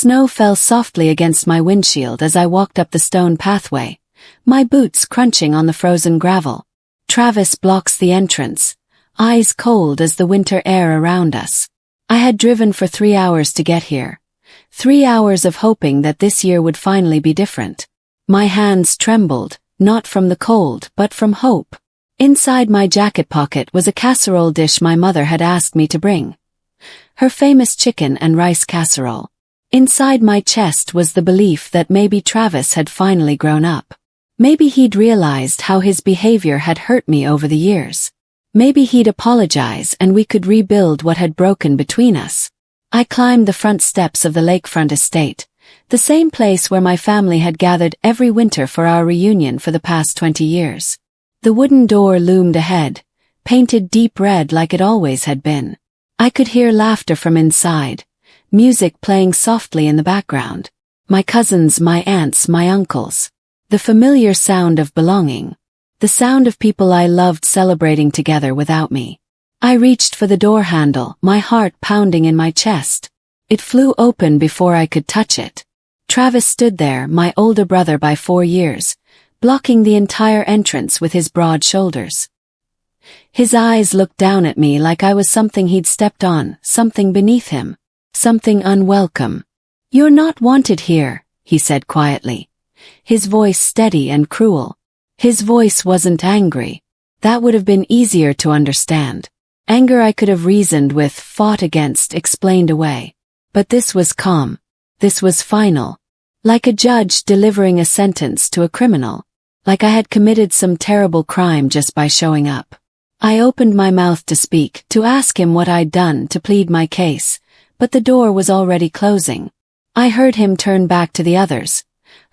Snow fell softly against my windshield as I walked up the stone pathway, my boots crunching on the frozen gravel. Travis blocks the entrance, eyes cold as the winter air around us. I had driven for 3 hours to get here. 3 hours of hoping that this year would finally be different. My hands trembled, not from the cold but from hope. Inside my jacket pocket was a casserole dish my mother had asked me to bring. Her famous chicken and rice casserole. Inside my chest was the belief that maybe Travis had finally grown up. Maybe he'd realized how his behavior had hurt me over the years. Maybe he'd apologize and we could rebuild what had broken between us. I climbed the front steps of the lakefront estate, the same place where my family had gathered every winter for our reunion for the past 20 years. The wooden door loomed ahead, painted deep red like it always had been. I could hear laughter from inside, music playing softly in the background. My cousins, my aunts, my uncles. The familiar sound of belonging. The sound of people I loved celebrating together without me. I reached for the door handle, my heart pounding in my chest. It flew open before I could touch it. Travis stood there, my older brother by 4 years, blocking the entire entrance with his broad shoulders. His eyes looked down at me like I was something he'd stepped on, something beneath him, something unwelcome. "You're not wanted here," he said quietly. His voice steady and cruel. His voice wasn't angry. That would have been easier to understand. Anger I could have reasoned with, fought against, explained away. But this was calm. This was final. Like a judge delivering a sentence to a criminal. Like I had committed some terrible crime just by showing up. I opened my mouth to speak, to ask him what I'd done, to plead my case, but the door was already closing. I heard him turn back to the others,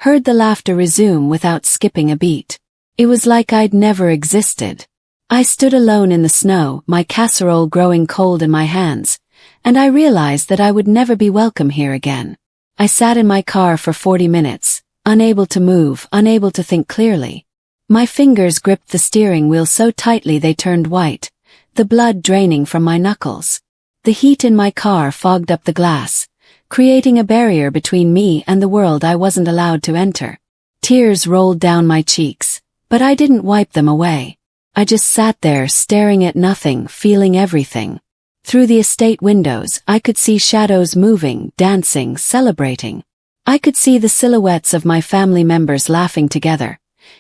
heard the laughter resume without skipping a beat. It was like I'd never existed. I stood alone in the snow, my casserole growing cold in my hands, and I realized that I would never be welcome here again. I sat in my car for 40 minutes, unable to move, unable to think clearly. My fingers gripped the steering wheel so tightly they turned white, the blood draining from my knuckles. The heat in my car fogged up the glass, creating a barrier between me and the world I wasn't allowed to enter. Tears rolled down my cheeks, but I didn't wipe them away. I just sat there staring at nothing, feeling everything. Through the estate windows, I could see shadows moving, dancing, celebrating. I could see the silhouettes of my family members laughing together,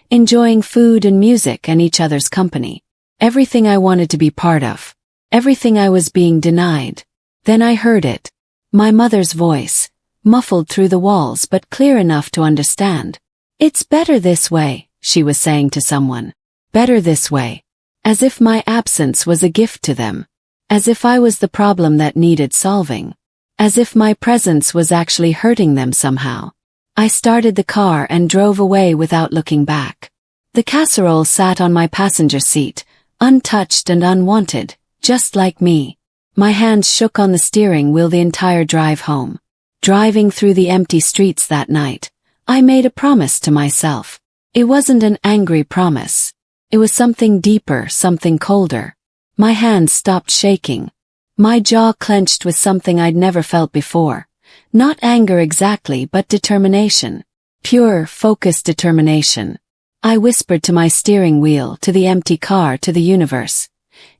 enjoying food and music and each other's company. Everything I wanted to be part of. Everything I was being denied. Then I heard it. My mother's voice, muffled through the walls but clear enough to understand. "It's better this way," she was saying to someone. Better this way. As if my absence was a gift to them. As if I was the problem that needed solving. As if my presence was actually hurting them somehow. I started the car and drove away without looking back. The casserole sat on my passenger seat, untouched and unwanted, just like me. My hands shook on the steering wheel the entire drive home. Driving through the empty streets that night, I made a promise to myself. It wasn't an angry promise. It was something deeper, something colder. My hands stopped shaking. My jaw clenched with something I'd never felt before. Not anger exactly, but determination. Pure, focused determination. I whispered to my steering wheel, to the empty car, to the universe.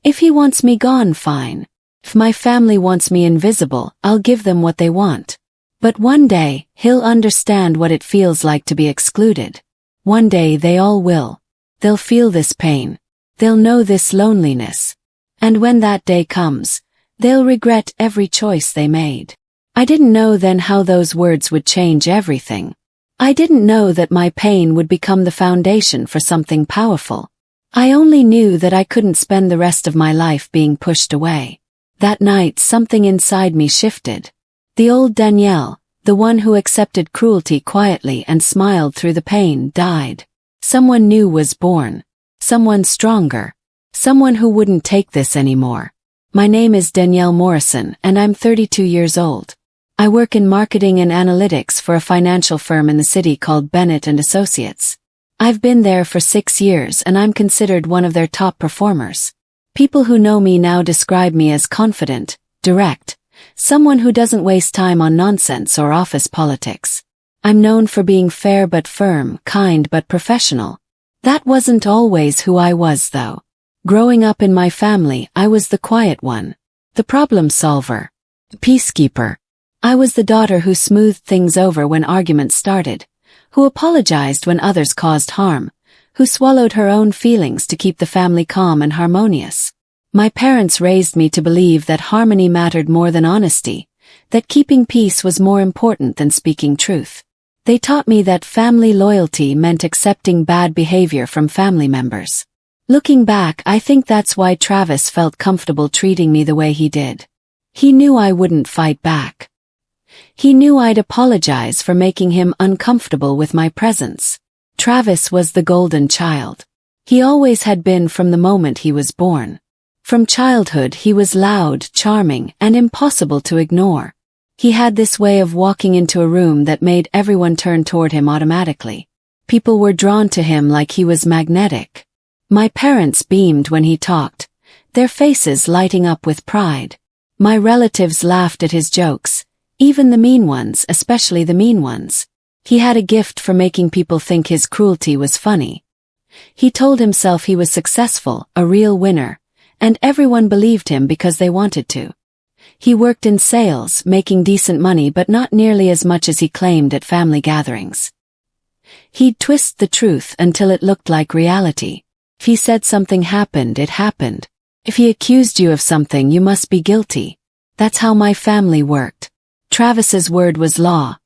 If he wants me gone, fine. If my family wants me invisible, I'll give them what they want. But one day, he'll understand what it feels like to be excluded. One day they all will. They'll feel this pain. They'll know this loneliness. And when that day comes, they'll regret every choice they made. I didn't know then how those words would change everything. I didn't know that my pain would become the foundation for something powerful. I only knew that I couldn't spend the rest of my life being pushed away. That night something inside me shifted. The old Danielle, the one who accepted cruelty quietly and smiled through the pain, died. Someone new was born. Someone stronger. Someone who wouldn't take this anymore. My name is Danielle Morrison and I'm 32 years old. I work in marketing and analytics for a financial firm in the city called Bennett & Associates. I've been there for 6 years and I'm considered one of their top performers. People who know me now describe me as confident, direct, Someone who doesn't waste time on nonsense or office politics. I'm known for being fair but firm, kind but professional. That wasn't always who I was, though. Growing up in my family, I was the quiet one. The problem solver. The peacekeeper. I was the daughter who smoothed things over when arguments started, who apologized when others caused harm, who swallowed her own feelings to keep the family calm and harmonious. My parents raised me to believe that harmony mattered more than honesty, that keeping peace was more important than speaking truth. They taught me that family loyalty meant accepting bad behavior from family members. Looking back, I think that's why Travis felt comfortable treating me the way he did. He knew I wouldn't fight back. He knew I'd apologize for making him uncomfortable with my presence. Travis was the golden child. He always had been from the moment he was born. From childhood he was loud, charming, and impossible to ignore. He had this way of walking into a room that made everyone turn toward him automatically. People were drawn to him like he was magnetic. My parents beamed when he talked, their faces lighting up with pride. My relatives laughed at his jokes, even the mean ones, especially the mean ones. He had a gift for making people think his cruelty was funny. He told himself he was successful, a real winner, and everyone believed him because they wanted to. He worked in sales, making decent money but not nearly as much as he claimed at family gatherings. He'd twist the truth until it looked like reality. If he said something happened, it happened. If he accused you of something, you must be guilty. That's how my family worked. Travis's word was law,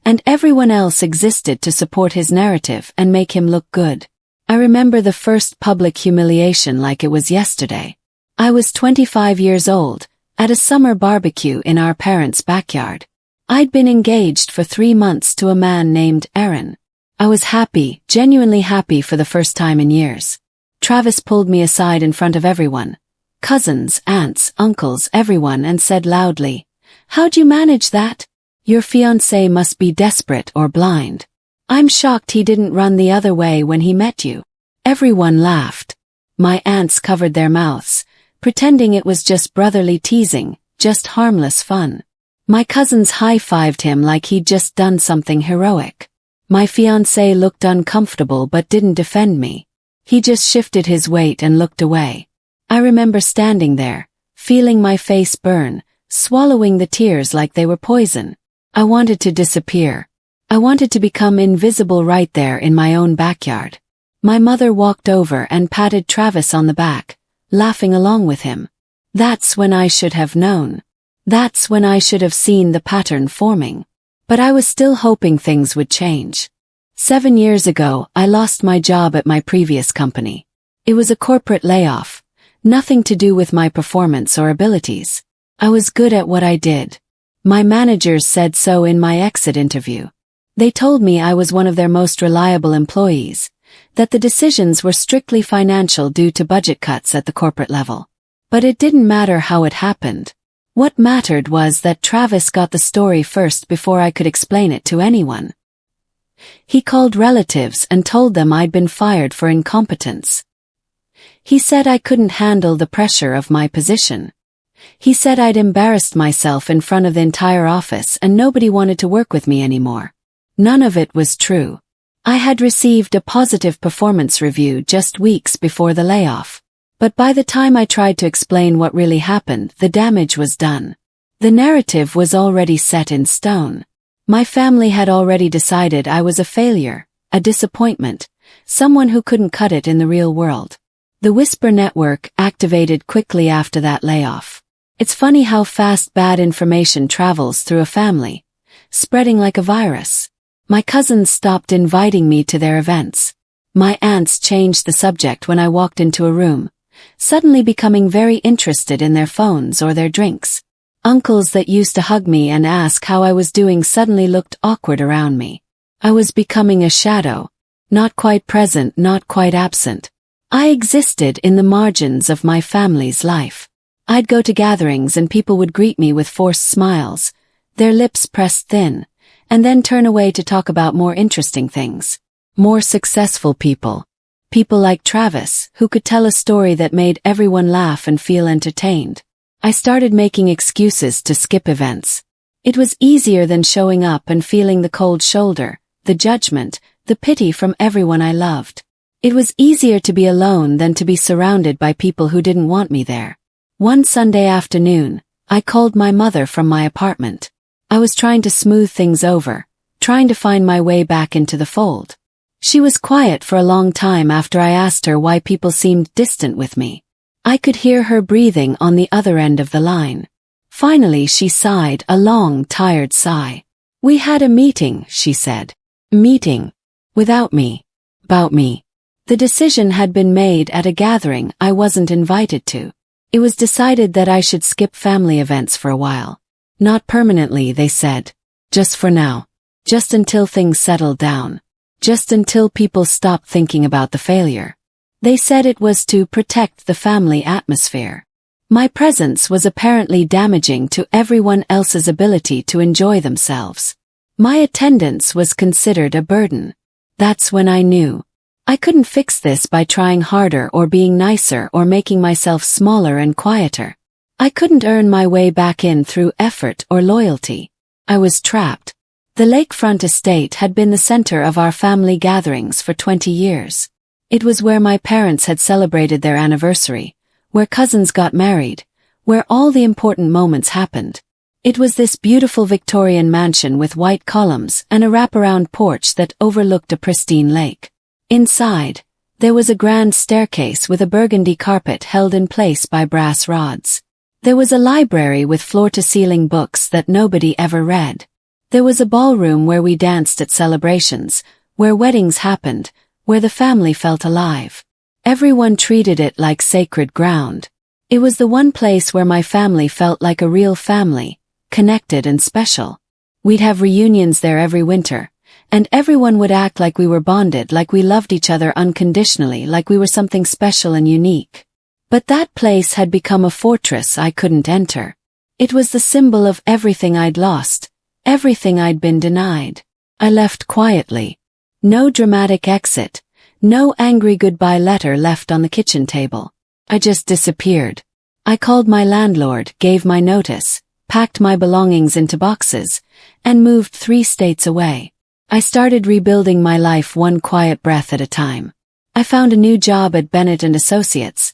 and everyone else existed to support his narrative and make him look good. I remember the first public humiliation like it was yesterday. I was 25 years old, at a summer barbecue in our parents' backyard. I'd been engaged for 3 months to a man named Aaron. I was happy, genuinely happy for the first time in years. Travis pulled me aside in front of everyone. Cousins, aunts, uncles, everyone, and said loudly, "How'd you manage that? Your fiancé must be desperate or blind. I'm shocked he didn't run the other way when he met you." Everyone laughed. My aunts covered their mouths, pretending it was just brotherly teasing, just harmless fun. My cousins high-fived him like he'd just done something heroic. My fiancé looked uncomfortable but didn't defend me. He just shifted his weight and looked away. I remember standing there, feeling my face burn, swallowing the tears like they were poison. I wanted to disappear. I wanted to become invisible right there in my own backyard. My mother walked over and patted Travis on the back, laughing along with him. That's when I should have known. That's when I should have seen the pattern forming. But I was still hoping things would change. 7 years ago, I lost my job at my previous company. It was a corporate layoff, nothing to do with my performance or abilities. I was good at what I did. My managers said so in my exit interview. They told me I was one of their most reliable employees, that the decisions were strictly financial due to budget cuts at the corporate level. But it didn't matter how it happened. What mattered was that Travis got the story first before I could explain it to anyone. He called relatives and told them I'd been fired for incompetence. He said I couldn't handle the pressure of my position. He said I'd embarrassed myself in front of the entire office and nobody wanted to work with me anymore. None of it was true. I had received a positive performance review just weeks before the layoff. But by the time I tried to explain what really happened, the damage was done. The narrative was already set in stone. My family had already decided I was a failure, a disappointment, someone who couldn't cut it in the real world. The Whisper network activated quickly after that layoff. It's funny how fast bad information travels through a family, spreading like a virus. My cousins stopped inviting me to their events. My aunts changed the subject when I walked into a room, suddenly becoming very interested in their phones or their drinks. Uncles that used to hug me and ask how I was doing suddenly looked awkward around me. I was becoming a shadow, not quite present, not quite absent. I existed in the margins of my family's life. I'd go to gatherings and people would greet me with forced smiles, their lips pressed thin, and then turn away to talk about more interesting things. More successful people. People like Travis, who could tell a story that made everyone laugh and feel entertained. I started making excuses to skip events. It was easier than showing up and feeling the cold shoulder, the judgment, the pity from everyone I loved. It was easier to be alone than to be surrounded by people who didn't want me there. One Sunday afternoon, I called my mother from my apartment. I was trying to smooth things over, trying to find my way back into the fold. She was quiet for a long time after I asked her why people seemed distant with me. I could hear her breathing on the other end of the line. Finally she sighed, a long, tired sigh. "We had a meeting," she said. "Meeting. Without me. About me." The decision had been made at a gathering I wasn't invited to. It was decided that I should skip family events for a while. Not permanently, they said. Just for now. Just until things settled down. Just until people stopped thinking about the failure. They said it was to protect the family atmosphere. My presence was apparently damaging to everyone else's ability to enjoy themselves. My attendance was considered a burden. That's when I knew. I couldn't fix this by trying harder or being nicer or making myself smaller and quieter. I couldn't earn my way back in through effort or loyalty. I was trapped. The lakefront estate had been the center of our family gatherings for 20 years. It was where my parents had celebrated their anniversary, where cousins got married, where all the important moments happened. It was this beautiful Victorian mansion with white columns and a wraparound porch that overlooked a pristine lake. Inside, there was a grand staircase with a burgundy carpet held in place by brass rods. There was a library with floor-to-ceiling books that nobody ever read. There was a ballroom where we danced at celebrations, where weddings happened, where the family felt alive. Everyone treated it like sacred ground. It was the one place where my family felt like a real family, connected and special. We'd have reunions there every winter. And everyone would act like we were bonded, like we loved each other unconditionally, like we were something special and unique. But that place had become a fortress I couldn't enter. It was the symbol of everything I'd lost, everything I'd been denied. I left quietly. No dramatic exit, no angry goodbye letter left on the kitchen table. I just disappeared. I called my landlord, gave my notice, packed my belongings into boxes, and moved 3 states away. I started rebuilding my life one quiet breath at a time. I found a new job at Bennett & Associates,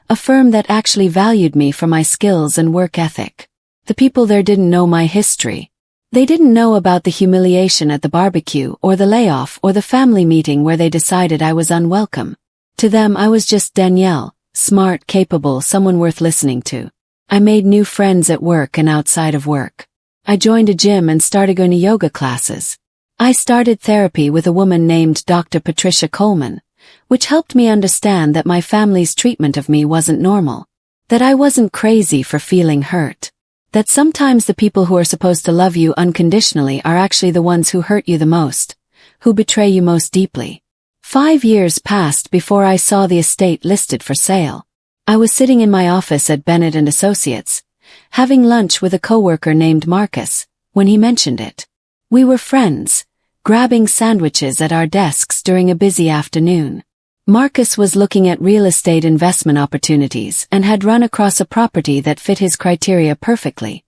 a firm that actually valued me for my skills and work ethic. The people there didn't know my history. They didn't know about the humiliation at the barbecue or the layoff or the family meeting where they decided I was unwelcome. To them I was just Danielle, smart, capable, someone worth listening to. I made new friends at work and outside of work. I joined a gym and started going to yoga classes. I started therapy with a woman named Dr. Patricia Coleman, which helped me understand that my family's treatment of me wasn't normal, that I wasn't crazy for feeling hurt, that sometimes the people who are supposed to love you unconditionally are actually the ones who hurt you the most, who betray you most deeply. 5 years passed before I saw the estate listed for sale. I was sitting in my office at Bennett & Associates, having lunch with a coworker named Marcus, when he mentioned it. We were friends, grabbing sandwiches at our desks during a busy afternoon. Marcus was looking at real estate investment opportunities and had run across a property that fit his criteria perfectly.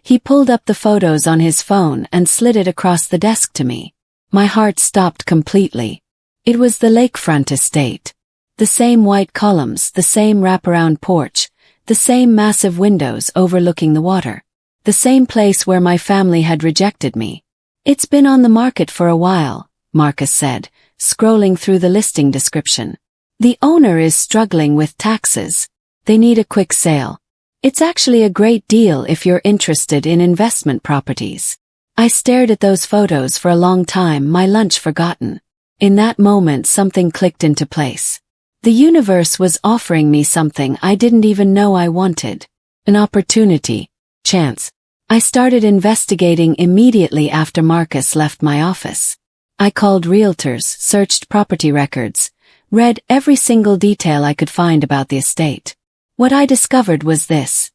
He pulled up the photos on his phone and slid it across the desk to me. My heart stopped completely. It was the lakefront estate. The same white columns, the same wraparound porch, the same massive windows overlooking the water. The same place where my family had rejected me. "It's been on the market for a while," Marcus said, scrolling through the listing description. "The owner is struggling with taxes. They need a quick sale. It's actually a great deal if you're interested in investment properties." I stared at those photos for a long time, my lunch forgotten. In that moment something clicked into place. The universe was offering me something I didn't even know I wanted. An opportunity. Chance. I started investigating immediately after Marcus left my office. I called realtors, searched property records, read every single detail I could find about the estate. What I discovered was this.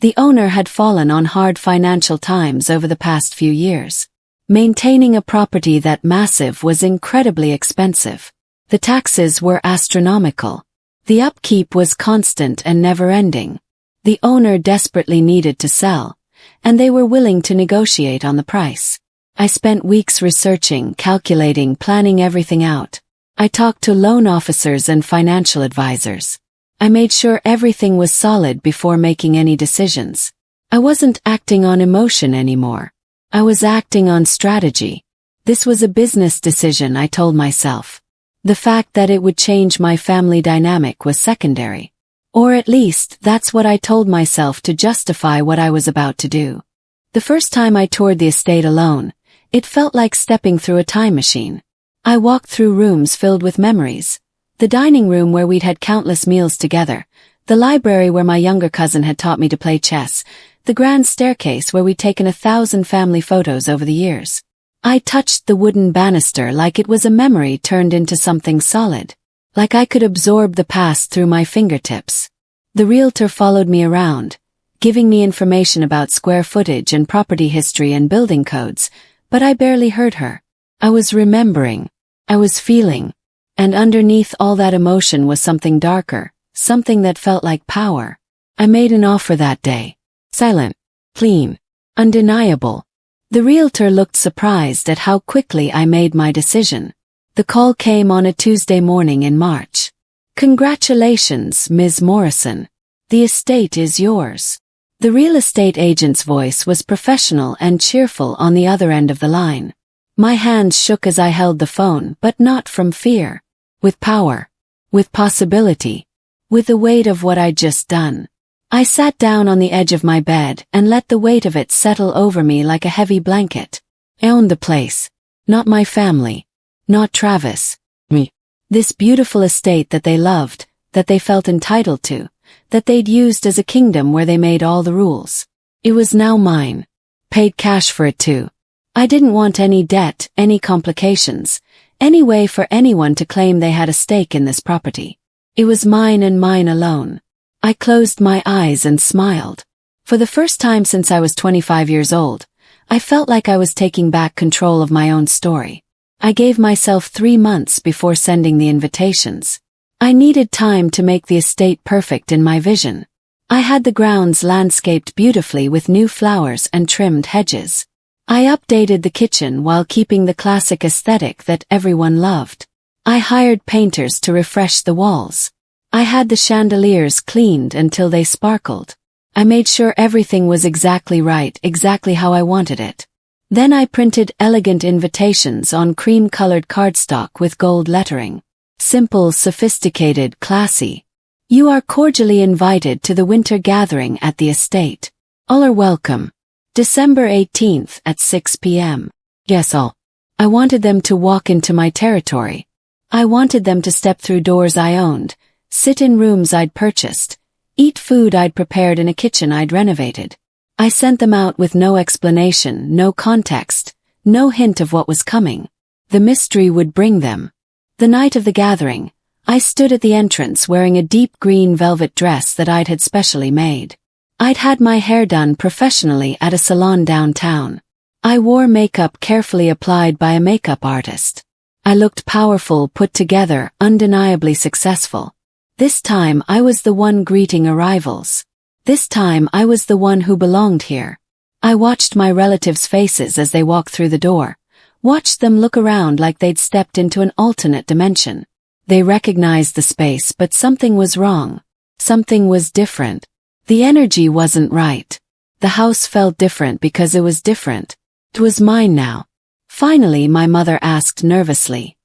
The owner had fallen on hard financial times over the past few years. Maintaining a property that massive was incredibly expensive. The taxes were astronomical. The upkeep was constant and never-ending. The owner desperately needed to sell, and they were willing to negotiate on the price. I spent weeks researching, calculating, planning everything out. I talked to loan officers and financial advisors. I made sure everything was solid before making any decisions. I wasn't acting on emotion anymore. I was acting on strategy. This was a business decision, I told myself. The fact that it would change my family dynamic was secondary. Or at least, that's what I told myself to justify what I was about to do. The first time I toured the estate alone, it felt like stepping through a time machine. I walked through rooms filled with memories. The dining room where we'd had countless meals together, the library where my younger cousin had taught me to play chess, the grand staircase where we'd taken 1,000 family photos over the years. I touched the wooden banister like it was a memory turned into something solid. Like I could absorb the past through my fingertips. The realtor followed me around, giving me information about square footage and property history and building codes, but I barely heard her. I was remembering. I was feeling. And underneath all that emotion was something darker, something that felt like power. I made an offer that day. Silent. Clean. Undeniable. The realtor looked surprised at how quickly I made my decision. The call came on a Tuesday morning in March. Congratulations, Ms. Morrison. The estate is yours. The real estate agent's voice was professional and cheerful on the other end of the line. My hands shook as I held the phone, but not from fear. With power. With possibility. With the weight of what I'd just done. I sat down on the edge of my bed and let the weight of it settle over me like a heavy blanket. I owned the place. Not my family. Not Travis. Me. This beautiful estate that they loved, that they felt entitled to, that they'd used as a kingdom where they made all the rules. It was now mine. Paid cash for it too. I didn't want any debt, any complications, any way for anyone to claim they had a stake in this property. It was mine and mine alone. I closed my eyes and smiled. For the first time since I was 25 years old, I felt like I was taking back control of my own story. I gave myself 3 months before sending the invitations. I needed time to make the estate perfect in my vision. I had the grounds landscaped beautifully with new flowers and trimmed hedges. I updated the kitchen while keeping the classic aesthetic that everyone loved. I hired painters to refresh the walls. I had the chandeliers cleaned until they sparkled. I made sure everything was exactly right, exactly how I wanted it. Then I printed elegant invitations on cream-colored cardstock with gold lettering. Simple, sophisticated, classy. You are cordially invited to the winter gathering at the estate. All are welcome. December 18th at 6 p.m. Yes, all. I wanted them to walk into my territory. I wanted them to step through doors I owned, sit in rooms I'd purchased, eat food I'd prepared in a kitchen I'd renovated. I sent them out with no explanation, no context, no hint of what was coming. The mystery would bring them. The night of the gathering, I stood at the entrance wearing a deep green velvet dress that I'd had specially made. I'd had my hair done professionally at a salon downtown. I wore makeup carefully applied by a makeup artist. I looked powerful, put together, undeniably successful. This time I was the one greeting arrivals. This time I was the one who belonged here. I watched my relatives' faces as they walked through the door, watched them look around like they'd stepped into an alternate dimension. They recognized the space, but something was wrong. Something was different. The energy wasn't right. The house felt different because it was different. It was mine now. Finally, my mother asked nervously,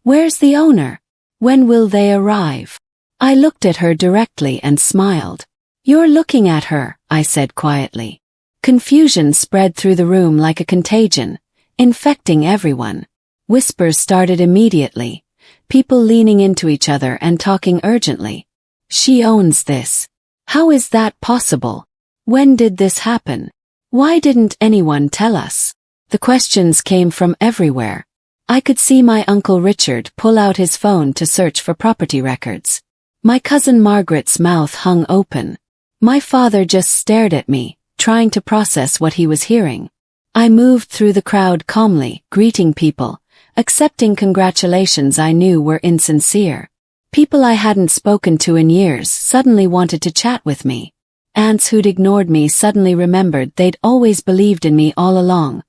"Where's the owner? When will they arrive?" I looked at her directly and smiled. "You're looking at her," I said quietly. Confusion spread through the room like a contagion, infecting everyone. Whispers started immediately, people leaning into each other and talking urgently. "She owns this. How is that possible? When did this happen? Why didn't anyone tell us?" The questions came from everywhere. I could see my Uncle Richard pull out his phone to search for property records. My cousin Margaret's mouth hung open. My father just stared at me, trying to process what he was hearing. I moved through the crowd calmly, greeting people, accepting congratulations I knew were insincere. People I hadn't spoken to in years suddenly wanted to chat with me. Aunts who'd ignored me suddenly remembered they'd always believed in me all along,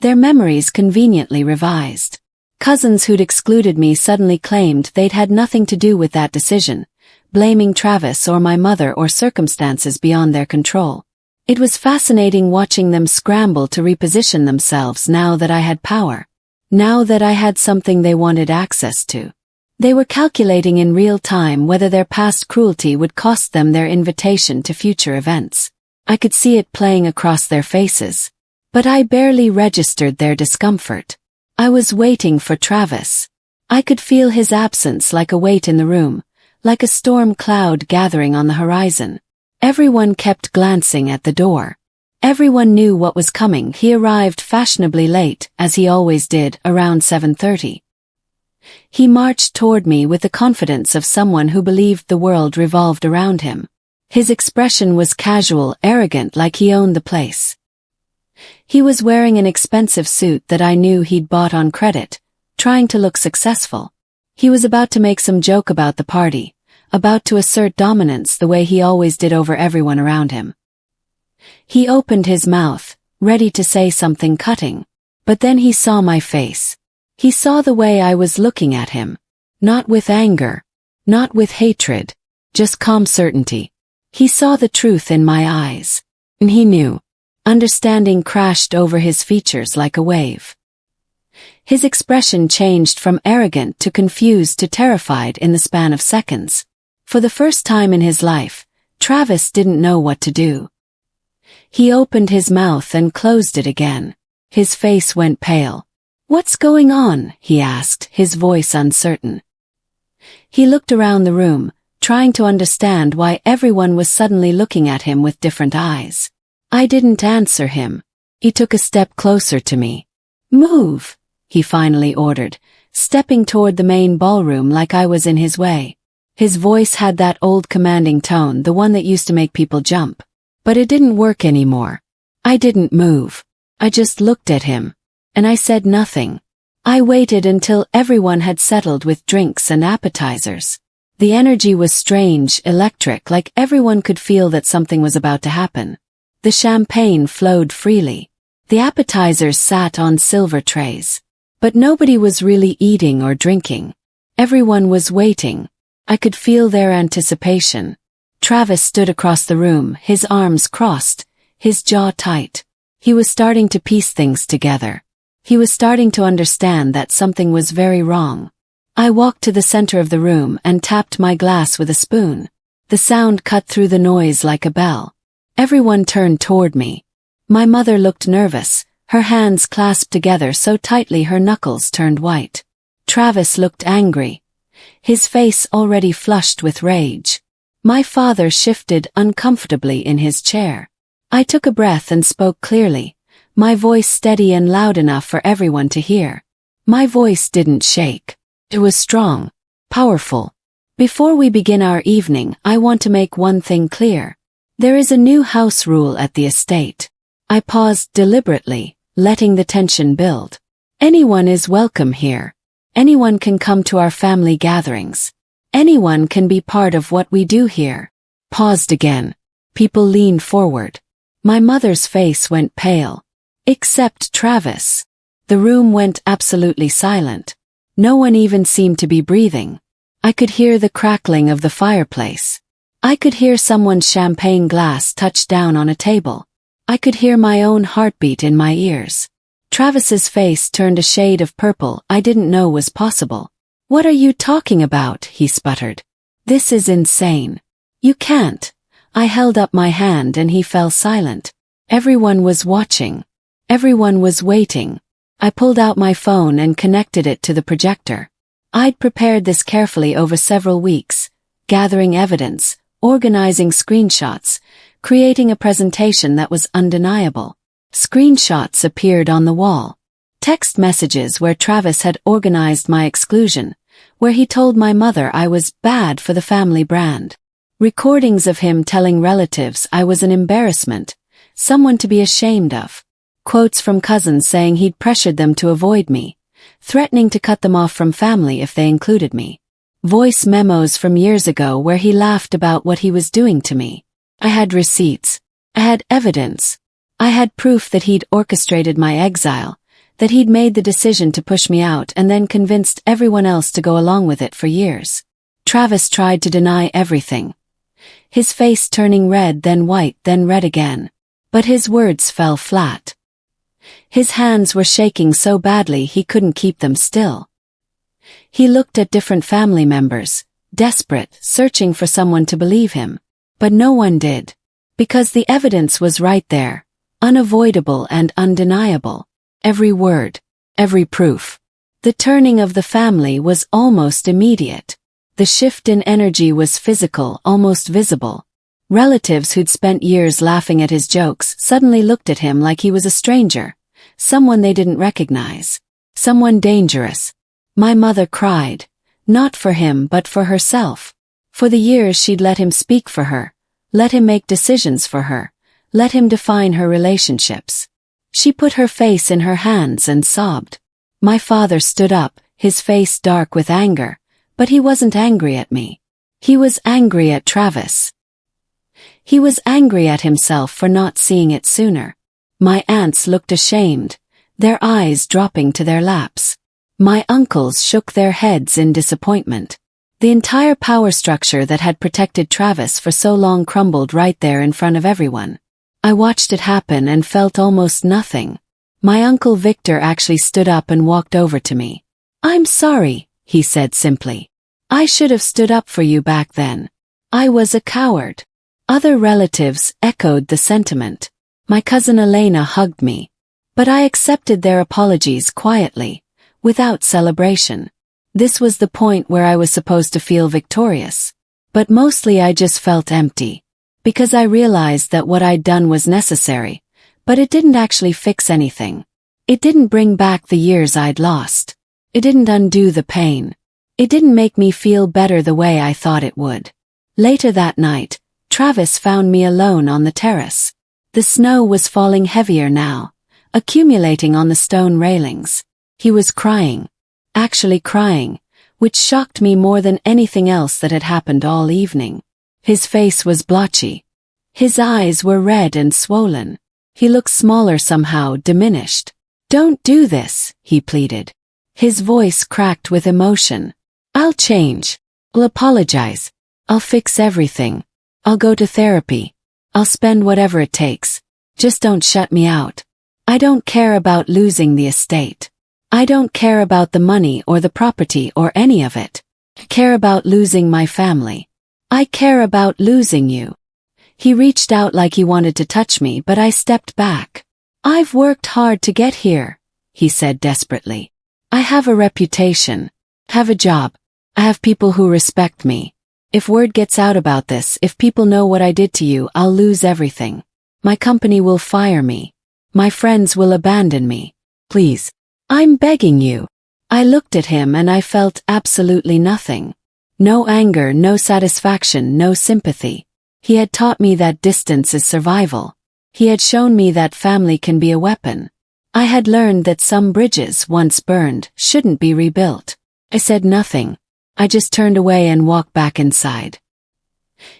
their memories conveniently revised. Cousins who'd excluded me suddenly claimed they'd had nothing to do with that decision, blaming Travis or my mother or circumstances beyond their control. It was fascinating watching them scramble to reposition themselves now that I had power. Now that I had something they wanted access to. They were calculating in real time whether their past cruelty would cost them their invitation to future events. I could see it playing across their faces. But I barely registered their discomfort. I was waiting for Travis. I could feel his absence like a weight in the room, like a storm cloud gathering on the horizon. Everyone kept glancing at the door. Everyone knew what was coming. He arrived fashionably late, as he always did, around 7:30. He marched toward me with the confidence of someone who believed the world revolved around him. His expression was casual, arrogant, like he owned the place. He was wearing an expensive suit that I knew he'd bought on credit, trying to look successful. He was about to make some joke about the party, about to assert dominance the way he always did over everyone around him. He opened his mouth, ready to say something cutting. But then he saw my face. He saw the way I was looking at him. Not with anger. Not with hatred. Just calm certainty. He saw the truth in my eyes. And he knew. Understanding crashed over his features like a wave. His expression changed from arrogant to confused to terrified in the span of seconds. For the first time in his life, Travis didn't know what to do. He opened his mouth and closed it again. His face went pale. "What's going on?" he asked, his voice uncertain. He looked around the room, trying to understand why everyone was suddenly looking at him with different eyes. I didn't answer him. He took a step closer to me. "Move," he finally ordered, stepping toward the main ballroom like I was in his way. His voice had that old commanding tone, the one that used to make people jump. But it didn't work anymore. I didn't move. I just looked at him. And I said nothing. I waited until everyone had settled with drinks and appetizers. The energy was strange, electric, like everyone could feel that something was about to happen. The champagne flowed freely. The appetizers sat on silver trays. But nobody was really eating or drinking. Everyone was waiting. I could feel their anticipation. Travis stood across the room, his arms crossed, his jaw tight. He was starting to piece things together. He was starting to understand that something was very wrong. I walked to the center of the room and tapped my glass with a spoon. The sound cut through the noise like a bell. Everyone turned toward me. My mother looked nervous, her hands clasped together so tightly her knuckles turned white. Travis looked angry. His face already flushed with rage. My father shifted uncomfortably in his chair. I took a breath and spoke clearly, my voice steady and loud enough for everyone to hear. My voice didn't shake. It was strong, powerful. "Before we begin our evening, I want to make one thing clear. There is a new house rule at the estate." I paused deliberately, letting the tension build. "Anyone is welcome here. Anyone can come to our family gatherings. Anyone can be part of what we do here." Paused again. People leaned forward. My mother's face went pale. Except Travis. The room went absolutely silent. No one even seemed to be breathing. I could hear the crackling of the fireplace. I could hear someone's champagne glass touch down on a table. I could hear my own heartbeat in my ears. Travis's face turned a shade of purple I didn't know was possible. "What are you talking about?" he sputtered. "This is insane. You can't." I held up my hand and he fell silent. Everyone was watching. Everyone was waiting. I pulled out my phone and connected it to the projector. I'd prepared this carefully over several weeks, gathering evidence, organizing screenshots, creating a presentation that was undeniable. Screenshots appeared on the wall. Text messages where Travis had organized my exclusion, where he told my mother I was bad for the family brand. Recordings of him telling relatives I was an embarrassment, someone to be ashamed of. Quotes from cousins saying he'd pressured them to avoid me, threatening to cut them off from family if they included me. Voice memos from years ago where he laughed about what he was doing to me. I had receipts. I had evidence. I had proof that he'd orchestrated my exile, that he'd made the decision to push me out and then convinced everyone else to go along with it for years. Travis tried to deny everything. His face turning red, then white, then red again. But his words fell flat. His hands were shaking so badly he couldn't keep them still. He looked at different family members, desperate, searching for someone to believe him. But no one did. Because the evidence was right there, unavoidable and undeniable. Every word, every proof. The turning of the family was almost immediate. The shift in energy was physical, almost visible. Relatives who'd spent years laughing at his jokes suddenly looked at him like he was a stranger, someone they didn't recognize, someone dangerous. My mother cried, not for him but for herself. For the years she'd let him speak for her, let him make decisions for her, let him define her relationships. She put her face in her hands and sobbed. My father stood up, his face dark with anger, but he wasn't angry at me. He was angry at Travis. He was angry at himself for not seeing it sooner. My aunts looked ashamed, their eyes dropping to their laps. My uncles shook their heads in disappointment. The entire power structure that had protected Travis for so long crumbled right there in front of everyone. I watched it happen and felt almost nothing. My uncle Victor actually stood up and walked over to me. "I'm sorry," he said simply. "I should have stood up for you back then. I was a coward." Other relatives echoed the sentiment. My cousin Elena hugged me. But I accepted their apologies quietly, without celebration. This was the point where I was supposed to feel victorious. But mostly I just felt empty. Because I realized that what I'd done was necessary, but it didn't actually fix anything. It didn't bring back the years I'd lost. It didn't undo the pain. It didn't make me feel better the way I thought it would. Later that night, Travis found me alone on the terrace. The snow was falling heavier now, accumulating on the stone railings. He was crying. Actually crying, which shocked me more than anything else that had happened all evening. His face was blotchy. His eyes were red and swollen. He looked smaller somehow, diminished. "Don't do this," he pleaded. His voice cracked with emotion. "I'll change. I'll apologize. I'll fix everything. I'll go to therapy. I'll spend whatever it takes. Just don't shut me out. I don't care about losing the estate. I don't care about the money or the property or any of it. I care about losing my family. I care about losing you." He reached out like he wanted to touch me, but I stepped back. "I've worked hard to get here," he said desperately. "I have a reputation. I have a job. I have people who respect me. If word gets out about this, if people know what I did to you, I'll lose everything. My company will fire me. My friends will abandon me. Please. I'm begging you." I looked at him and I felt absolutely nothing. No anger, no satisfaction, no sympathy. He had taught me that distance is survival. He had shown me that family can be a weapon. I had learned that some bridges, once burned, shouldn't be rebuilt. I said nothing. I just turned away and walked back inside.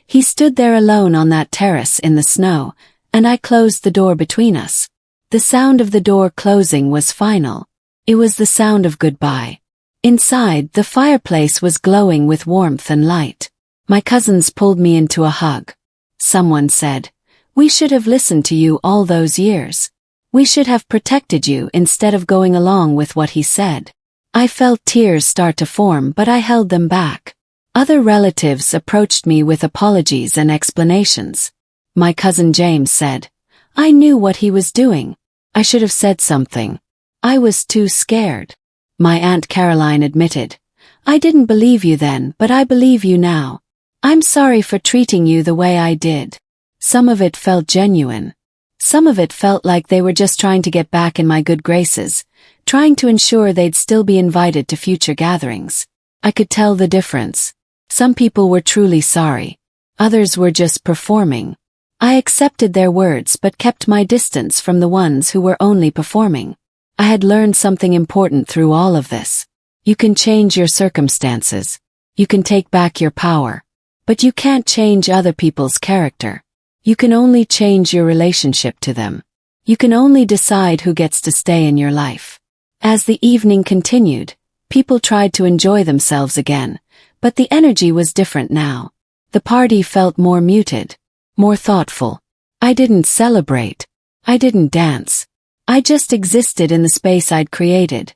He stood there alone on that terrace in the snow, and I closed the door between us. The sound of the door closing was final. It was the sound of goodbye. Inside, the fireplace was glowing with warmth and light. My cousins pulled me into a hug. Someone said, "We should have listened to you all those years. We should have protected you instead of going along with what he said." I felt tears start to form, but I held them back. Other relatives approached me with apologies and explanations. My cousin James said, "I knew what he was doing. I should have said something. I was too scared." My Aunt Caroline admitted, "I didn't believe you then, but I believe you now. I'm sorry for treating you the way I did." Some of it felt genuine. Some of it felt like they were just trying to get back in my good graces, trying to ensure they'd still be invited to future gatherings. I could tell the difference. Some people were truly sorry. Others were just performing. I accepted their words but kept my distance from the ones who were only performing. I had learned something important through all of this. You can change your circumstances. You can take back your power. But you can't change other people's character. You can only change your relationship to them. You can only decide who gets to stay in your life. As the evening continued, people tried to enjoy themselves again, but the energy was different now. The party felt more muted, more thoughtful. I didn't celebrate. I didn't dance. I just existed in the space I'd created,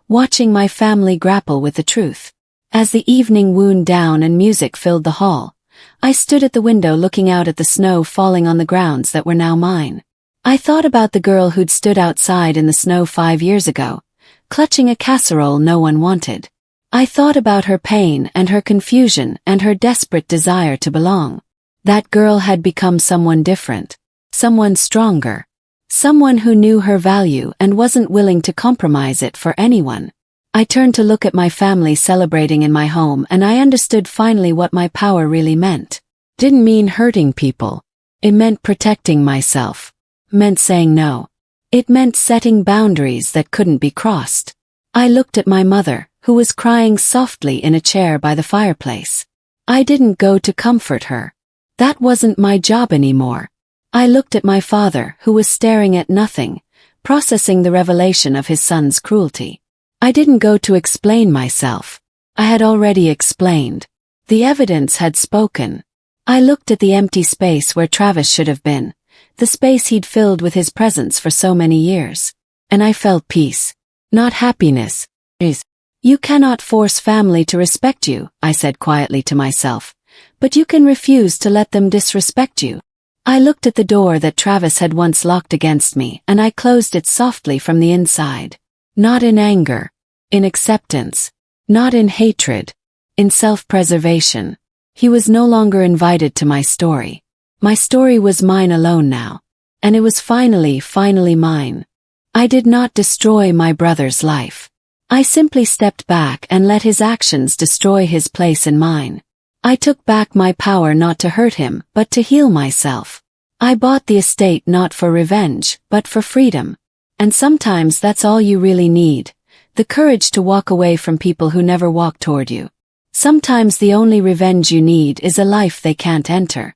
watching my family grapple with the truth. As the evening wound down and music filled the hall, I stood at the window looking out at the snow falling on the grounds that were now mine. I thought about the girl who'd stood outside in the snow 5 years ago, clutching a casserole no one wanted. I thought about her pain and her confusion and her desperate desire to belong. That girl had become someone different, someone stronger, someone who knew her value and wasn't willing to compromise it for anyone. I turned to look at my family celebrating in my home, and I understood finally what my power really meant. Didn't mean hurting people. It meant protecting myself. Meant saying no. It meant setting boundaries that couldn't be crossed. I looked at my mother, who was crying softly in a chair by the fireplace. I didn't go to comfort her. That wasn't my job anymore. I looked at my father, who was staring at nothing, processing the revelation of his son's cruelty. I didn't go to explain myself. I had already explained. The evidence had spoken. I looked at the empty space where Travis should have been, the space he'd filled with his presence for so many years. And I felt peace. Not happiness. You cannot force family to respect you, I said quietly to myself, but you can refuse to let them disrespect you. I looked at the door that Travis had once locked against me, and I closed it softly from the inside. Not in anger. In acceptance. Not in hatred. In self-preservation. He was no longer invited to my story. My story was mine alone now. And it was finally mine. I did not destroy my brother's life. I simply stepped back and let his actions destroy his place in mine. I took back my power not to hurt him, but to heal myself. I bought the estate not for revenge, but for freedom. And sometimes that's all you really need. The courage to walk away from people who never walk toward you. Sometimes the only revenge you need is a life they can't enter.